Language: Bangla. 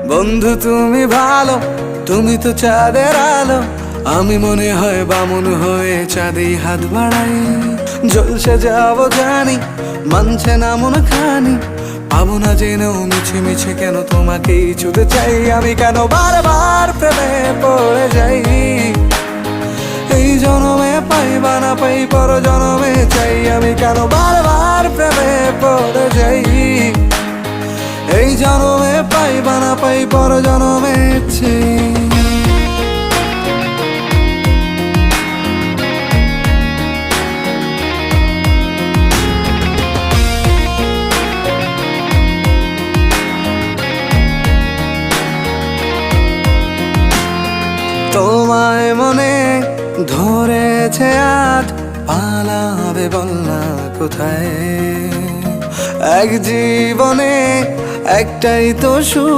বন্ধু তুমি ভালো, তুমি তো চাঁদের আলো। আমি মনে হয় বামুন হয়ে চাঁদে হাত বাড়াই। জলসে যাবো জানি, মানছে না মন খানি। পাবো না জেনেও মিছে মিছে কেন তোমাকেই ছুতে চাই। আমি কেন বারবার প্রেমে পড়ে যাই। এই জনমে পাই বা না পাই, পর জনমে চাই। আমি কেন বারবার প্রেমে পড়ে যাই। এই জনমে পাই বা না পাই, পর জনমে চাই। তোমায় মনে ধরেছে আজ, পালাবে বল না কোথায়। এক জীবনে একটাই তো সুখ।